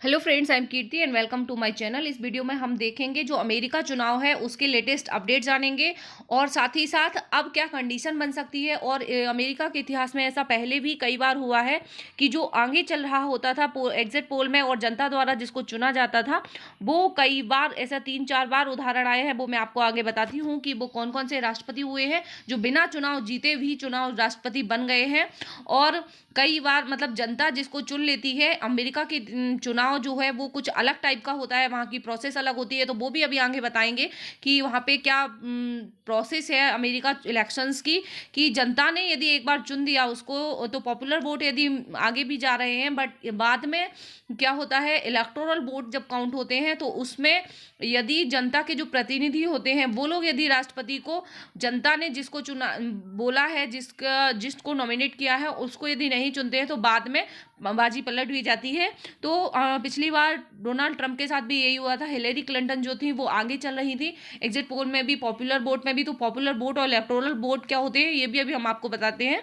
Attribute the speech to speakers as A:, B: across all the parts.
A: Hello friends, I am Kirti and welcome to my channel. इस video में हम देखेंगे जो अमेरिका चुनाव है उसके लेटेस्ट अपडेट जानेंगे और साथ ही साथ अब क्या कंडीशन बन सकती है। और अमेरिका के इतिहास में ऐसा पहले भी कई बार हुआ है कि जो आगे चल रहा होता था एग्जिट पोल में और जनता द्वारा जिसको चुना जाता था वो कई बार ऐसा 3-4 बार उदाहरण आए हैं। वो मैं आपको आगे बताती हूँ कि वो कौन कौन से राष्ट्रपति हुए हैं जो बिना चुनाव जीते भी चुनाव राष्ट्रपति बन गए हैं। और कई बार मतलब जनता जिसको चुन लेती है, अमेरिका के चुनाव जो है वो कुछ अलग टाइप का होता है, वहाँ की प्रोसेस अलग होती है। तो वो भी अभी आगे बताएंगे कि वहाँ पे क्या प्रोसेस है अमेरिका इलेक्शंस की, कि जनता ने यदि एक बार चुन दिया उसको तो पॉपुलर वोट यदि आगे भी जा रहे हैं, बट बाद में क्या होता है इलेक्टोरल वोट जब काउंट होते हैं तो उसमें यदि जनता के जो प्रतिनिधि होते हैं वो लोग यदि राष्ट्रपति को जनता ने जिसको चुना बोला है, जिसको नॉमिनेट किया है उसको यदि नहीं चुनते हैं तो बाद में बाजी पलट भी जाती है। तो पिछली बार डोनाल्ड ट्रंप के साथ भी यही हुआ था। हिलेरी क्लिंटन जो थी वो आगे चल रही थी एग्जिट पोल में भी, पॉपुलर वोट में भी। तो पॉपुलर वोट और इलेक्टोरल वोट क्या होते हैं ये भी अभी हम आपको बताते हैं।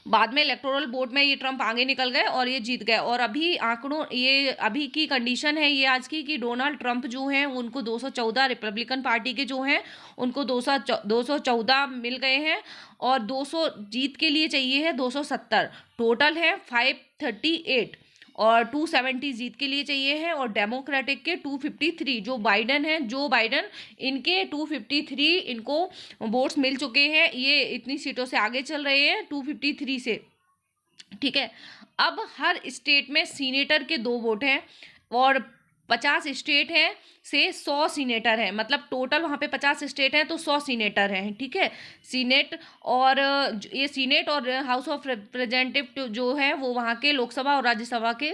A: बाद में इलेक्टोरल वोट में ये ट्रंप आगे निकल गए और ये जीत गए। और अभी आंकड़ों ये अभी की कंडीशन है ये आज की कि डोनाल्ड ट्रंप जो हैं उनको 214, रिपब्लिकन पार्टी के जो हैं उनको 214 मिल गए हैं और 200 जीत के लिए चाहिए है 270। टोटल है 538 और 270 जीत के लिए चाहिए है। और डेमोक्रेटिक के 253, जो बाइडन है, जो बाइडन, इनके 253 इनको वोट्स मिल चुके हैं। ये इतनी सीटों से आगे चल रहे हैं 253 से। ठीक है, अब हर स्टेट में सीनेटर के 2 वोट हैं और 50 स्टेट हैं से 100 सीनेटर हैं। मतलब टोटल वहाँ पे 50 स्टेट हैं तो 100 सीनेटर हैं। ठीक है, सीनेट और ये सीनेट और हाउस ऑफ रिप्रेजेंटेटिव जो है वो वहाँ के लोकसभा और राज्यसभा के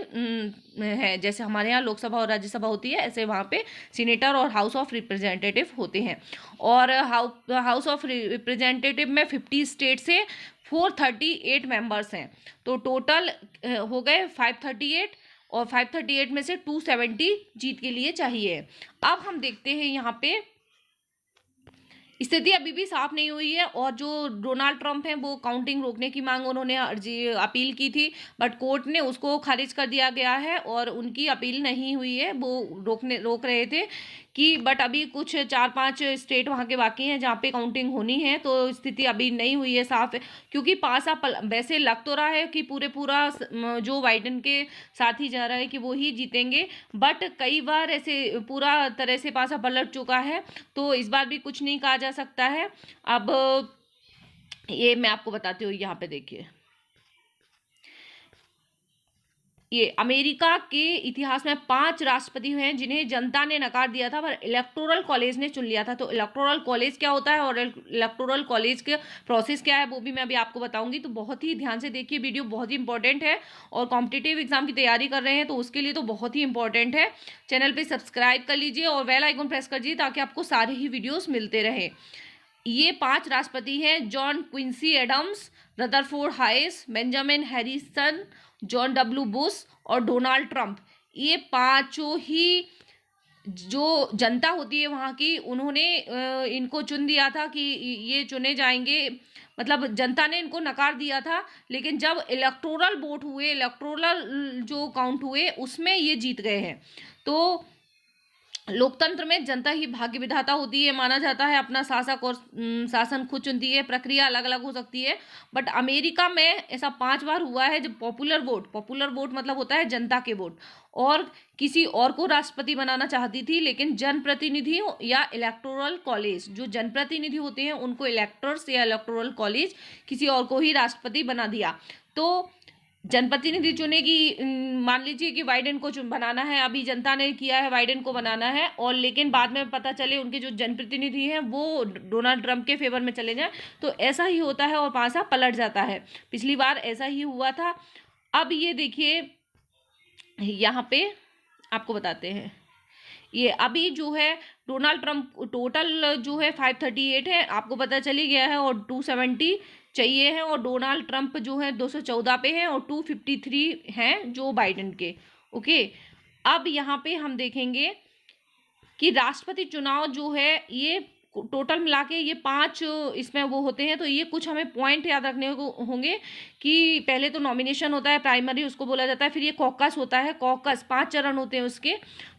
A: हैं। जैसे हमारे यहाँ लोकसभा और राज्यसभा होती है ऐसे वहाँ पे सीनेटर और हाउस ऑफ रिप्रेजेंटेटिव होते हैं। और हाउस ऑफ रिप्रेजेंटेटिव में 50 स्टेट से 438 मेंबर्स हैं। तो टोटल हो गए 538 और 538 में से 270 जीत के लिए चाहिए। अब हम देखते हैं यहाँ पे स्थिति अभी भी साफ नहीं हुई है। और जो डोनाल्ड ट्रंप हैं वो काउंटिंग रोकने की मांग उन्होंने अर्जी अपील की थी, बट कोर्ट ने उसको खारिज कर दिया गया है और उनकी अपील नहीं हुई है। वो रोक रहे थे कि बट अभी कुछ 4-5 स्टेट वहाँ के बाकी हैं जहाँ पे काउंटिंग होनी है। तो स्थिति अभी नहीं हुई है साफ, क्योंकि पासा वैसे लग तो रहा है कि पूरा जो बाइडेन के साथ ही जा रहा है कि वो ही जीतेंगे, बट कई बार ऐसे पूरा तरह से पासा पलट चुका है। तो इस बार भी कुछ नहीं कहा जा सकता है। अब ये मैं आपको बताती हूँ, यहाँ पे देखिए, ये अमेरिका के इतिहास में 5 राष्ट्रपति हैं जिन्हें जनता ने नकार दिया था पर इलेक्टोरल कॉलेज ने चुन लिया था। तो इलेक्टोरल कॉलेज क्या होता है और इलेक्टोरल कॉलेज के प्रोसेस क्या है वो भी मैं अभी आपको बताऊंगी। तो बहुत ही ध्यान से देखिए, वीडियो बहुत ही इंपॉर्टेंट है और कॉम्पिटिटिव एग्जाम की तैयारी कर रहे हैं तो उसके लिए तो बहुत ही इंपॉर्टेंट है। चैनल पर सब्सक्राइब कर लीजिए और बेल आइकन प्रेस कर दीजिए ताकि आपको सारे ही वीडियोज़ मिलते रहे। ये 5 राष्ट्रपति हैं: John Quincy Adams, Rutherford Hayes, Benjamin Harrison, John W Bush और डोनाल्ड ट्रंप। ये पांचों ही जो जनता होती है वहाँ की, उन्होंने इनको चुन दिया था कि ये चुने जाएंगे। मतलब जनता ने इनको नकार दिया था, लेकिन जब इलेक्टोरल वोट हुए, इलेक्टोरल जो काउंट हुए उसमें ये जीत गए हैं। तो लोकतंत्र में जनता ही भाग्य विधाता होती है माना जाता है। अपना शासक और शासन खुद चुनती है। प्रक्रिया अलग अलग हो सकती है, बट अमेरिका में ऐसा 5 बार हुआ है जब पॉपुलर वोट मतलब होता है जनता के वोट, और किसी और को राष्ट्रपति बनाना चाहती थी, लेकिन जनप्रतिनिधि या इलेक्टोरल कॉलेज, जो जनप्रतिनिधि होते हैं उनको इलेक्टर्स या इलेक्टोरल कॉलेज किसी और को ही राष्ट्रपति बना दिया। तो जनप्रतिनिधि चुनेगी, मान लीजिए कि बाइडेन को बनाना है, अभी जनता ने किया है बाइडेन को बनाना है, और लेकिन बाद में पता चले उनके जो जनप्रतिनिधि हैं वो डोनाल्ड ट्रंप के फेवर में चले जाएं, तो ऐसा ही होता है और पासा पलट जाता है। पिछली बार ऐसा ही हुआ था। अब ये देखिए, यहाँ पे आपको बताते हैं, ये अभी जो है डोनाल्ड ट्रंप टोटल जो है 538 है, आपको पता चली गया है, और 270 चाहिए हैं। और डोनाल्ड ट्रंप जो है 214 पे हैं और 253 हैं जो बाइडेन के। ओके, अब यहाँ पे हम देखेंगे कि राष्ट्रपति चुनाव जो है ये टोटल मिला के ये 5 इसमें वो होते हैं। तो ये कुछ हमें पॉइंट याद रखने को होंगे कि पहले तो नॉमिनेशन होता है, प्राइमरी उसको बोला जाता है, फिर ये कॉकस होता है, कॉकस 5 चरण होते हैं उसके।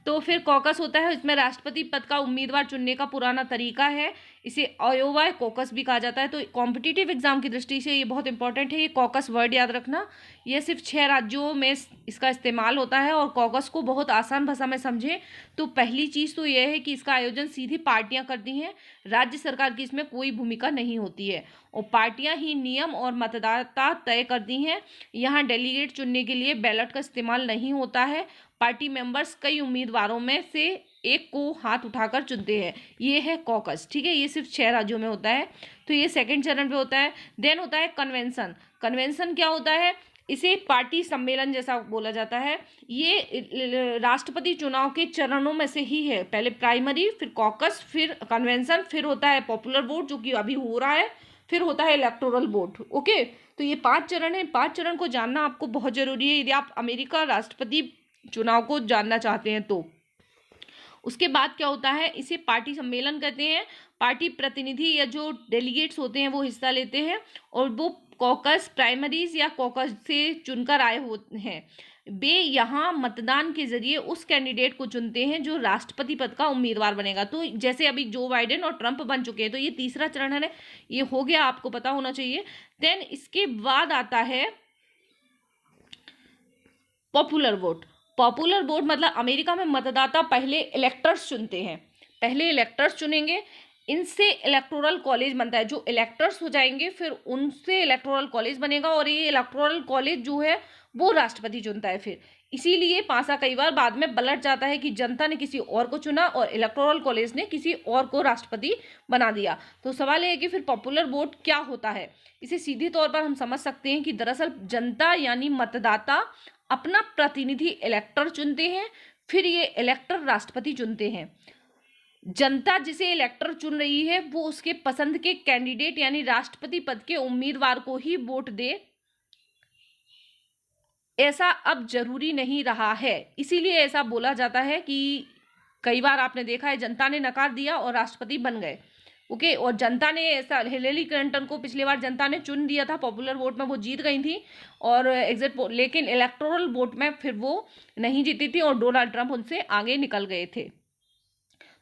A: तो फिर कॉकस होता है, इसमें राष्ट्रपति पद का उम्मीदवार चुनने का पुराना तरीका है, इसे अयोवा कॉकस भी कहा जाता है। तो कॉम्पिटिटिव एग्जाम की दृष्टि से ये बहुत इंपॉर्टेंट है, ये कॉकस वर्ड याद रखना। ये सिर्फ 6 राज्यों में इसका इस्तेमाल होता है। और कॉकस को बहुत आसान भाषा में समझें तो पहली चीज़ तो यह है कि इसका आयोजन सीधी पार्टियां करती हैं, राज्य सरकार की इसमें कोई भूमिका नहीं होती है, और पार्टियां ही नियम और मतदाता तय करती हैं। यहाँ डेलीगेट चुनने के लिए बैलेट का इस्तेमाल नहीं होता है। पार्टी मेंबर्स कई उम्मीदवारों में से एक को हाथ उठाकर चुनते हैं। ये है कॉकस, ठीक है। ये सिर्फ 6 राज्यों में होता है। तो ये सेकंड चरण पे होता है। देन होता है कन्वेंशन। कन्वेंशन क्या होता है? इसे पार्टी सम्मेलन जैसा बोला जाता है। ये राष्ट्रपति चुनाव के चरणों में से ही है। पहले प्राइमरी, फिर कॉकस, फिर कन्वेंशन, फिर होता है पॉपुलर वोट जो कि अभी हो रहा है, फिर होता है इलेक्टोरल वोट। ओके, तो ये 5 चरण है। 5 चरण को जानना आपको बहुत जरूरी है यदि आप अमेरिका राष्ट्रपति चुनाव को जानना चाहते हैं तो। उसके बाद क्या होता है? इसे पार्टी सम्मेलन कहते हैं। पार्टी प्रतिनिधि या जो डेलीगेट्स होते हैं वो हिस्सा लेते हैं, और वो कॉकस, प्राइमरीज या कॉकस से चुनकर आए होते हैं। वे यहाँ मतदान के जरिए उस कैंडिडेट को चुनते हैं जो राष्ट्रपति पद का उम्मीदवार बनेगा। तो जैसे अभी जो बाइडेन और ट्रंप बन चुके हैं, तो ये तीसरा चरण है, ये हो गया, आपको पता होना चाहिए। देन इसके बाद आता है पॉपुलर वोट। पॉपुलर वोट मतलब अमेरिका में मतदाता पहले इलेक्टर्स चुनते हैं, पहले इलेक्टर्स चुनेंगे, इनसे इलेक्टोरल कॉलेज बनता है। जो इलेक्टर्स हो जाएंगे फिर उनसे इलेक्टोरल कॉलेज बनेगा, और ये इलेक्टोरल कॉलेज जो है वो राष्ट्रपति चुनता है फिर। इसीलिए पासा कई बार बाद में पलट जाता है कि जनता ने किसी और को चुना और इलेक्टोरल कॉलेज ने किसी और को राष्ट्रपति बना दिया। तो सवाल है कि फिर पॉपुलर वोट क्या होता है? इसे सीधे तौर पर हम समझ सकते हैं कि दरअसल जनता यानी मतदाता अपना प्रतिनिधि इलेक्टर चुनते हैं, फिर ये इलेक्टर राष्ट्रपति चुनते हैं। जनता जिसे इलेक्टर चुन रही है वो उसके पसंद के कैंडिडेट यानी राष्ट्रपति पद के उम्मीदवार को ही वोट दे, ऐसा अब जरूरी नहीं रहा है। इसीलिए ऐसा बोला जाता है कि कई बार आपने देखा है जनता ने नकार दिया और राष्ट्रपति बन गए। ओके, और जनता ने ऐसा, हिलेरी क्लिंटन को पिछली बार जनता ने चुन दिया था, पॉपुलर वोट में वो जीत गई थी और एग्जिट पोल, लेकिन इलेक्टोरल वोट में फिर वो नहीं जीती थी और डोनाल्ड ट्रंप उनसे आगे निकल गए थे।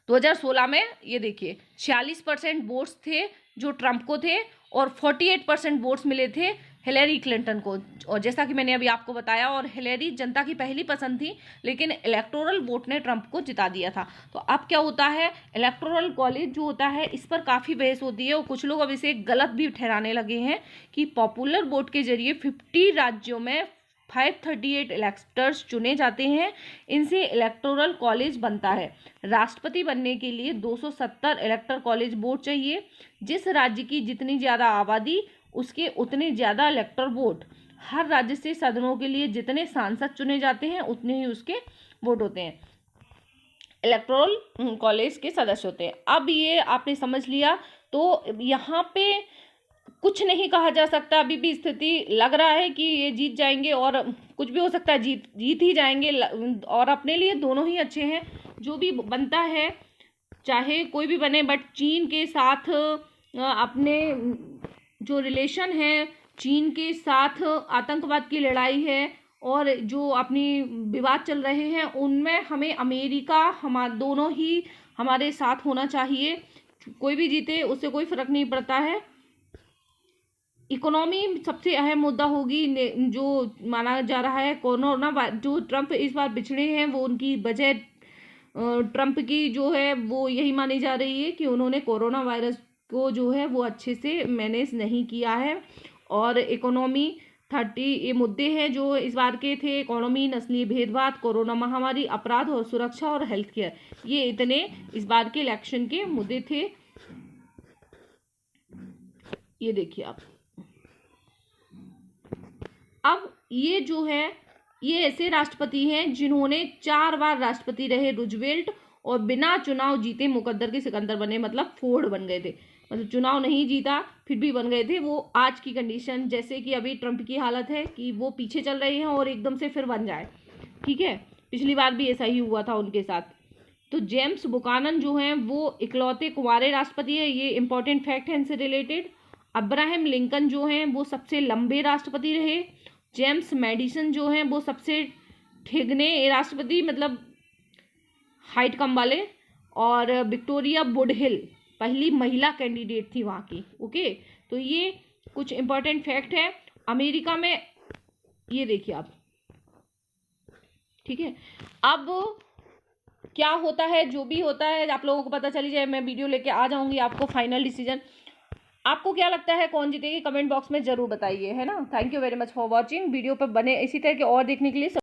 A: 2016 में ये देखिए 46% वोट्स थे जो ट्रंप को थे और 48% वोट्स मिले थे हिलेरी क्लिंटन को। और जैसा कि मैंने अभी आपको बताया, और हिलेरी जनता की पहली पसंद थी, लेकिन इलेक्टोरल वोट ने ट्रंप को जिता दिया था। तो अब क्या होता है, इलेक्टोरल कॉलेज जो होता है इस पर काफ़ी बहस होती है और कुछ लोग अब इसे गलत भी ठहराने लगे हैं कि पॉपुलर वोट के जरिए 50 राज्यों में 538 इलेक्टर्स चुने जाते हैं, इनसे इलेक्टोरल कॉलेज बनता है। राष्ट्रपति बनने के लिए 270 इलेक्टर कॉलेज वोट चाहिए। जिस राज्य की जितनी ज़्यादा आबादी उसके उतने ज़्यादा इलेक्टर वोट। हर राज्य से सदनों के लिए जितने सांसद चुने जाते हैं उतने ही उसके वोट होते हैं, इलेक्टोरल कॉलेज के सदस्य होते हैं। अब ये आपने समझ लिया। तो यहाँ पे कुछ नहीं कहा जा सकता, अभी भी स्थिति लग रहा है कि ये जीत जाएंगे और कुछ भी हो सकता है, जीत ही जाएंगे। और अपने लिए दोनों ही अच्छे हैं, जो भी बनता है चाहे कोई भी बने, बट चीन के साथ अपने जो रिलेशन है, चीन के साथ आतंकवाद की लड़ाई है और जो अपनी विवाद चल रहे हैं उनमें हमें अमेरिका दोनों ही हमारे साथ होना चाहिए। कोई भी जीते उससे कोई फर्क नहीं पड़ता है। इकोनॉमी सबसे अहम मुद्दा होगी, जो माना जा रहा है कोरोना। जो ट्रंप इस बार पिछड़े हैं वो उनकी वजह ट्रंप की जो है वो यही मानी जा रही है कि उन्होंने कोरोना वायरस को जो है वो अच्छे से मैनेज नहीं किया है। और इकोनॉमी 30 ये मुद्दे हैं जो इस बार के थे, इकोनॉमी, नस्लीय भेदभाव, कोरोना महामारी, अपराध और सुरक्षा और हेल्थ केयर, ये इतने इस बार के इलेक्शन के मुद्दे थे। ये देखिए आप, अब ये जो है ये ऐसे राष्ट्रपति हैं जिन्होंने 4 बार राष्ट्रपति रहे। रूजवेल्ट और बिना चुनाव जीते मुकद्दर के सिकंदर बने, मतलब फोर्ड बन गए थे, मतलब चुनाव नहीं जीता फिर भी बन गए थे। वो आज की कंडीशन जैसे कि अभी ट्रंप की हालत है कि वो पीछे चल रहे हैं और एकदम से फिर बन जाए, ठीक है। पिछली बार भी ऐसा ही हुआ था उनके साथ, तो जेम्स बुकानन जो हैं वो इकलौते कुंवारे राष्ट्रपति है, ये इंपॉर्टेंट फैक्ट है इनसे रिलेटेड। अब्राहम लिंकन जो हैं वो सबसे लंबे राष्ट्रपति रहे। जेम्स मैडिसन जो हैं वो सबसे ठिगने राष्ट्रपति, मतलब हाइट कम वाले। और विक्टोरिया वुडहिल पहली महिला कैंडिडेट थी वहाँ की। ओके, तो ये कुछ इंपॉर्टेंट फैक्ट है अमेरिका में, ये देखिए आप। ठीक है, अब क्या होता है, जो भी होता है आप लोगों को पता चली जाए, मैं वीडियो लेके आ जाऊंगी आपको फाइनल डिसीजन। आपको क्या लगता है कौन जीतेगी, कमेंट बॉक्स में जरूर बताइए, है ना। Thank you very much for watching. Video पर बने इसी तरह के और देखने के लिए।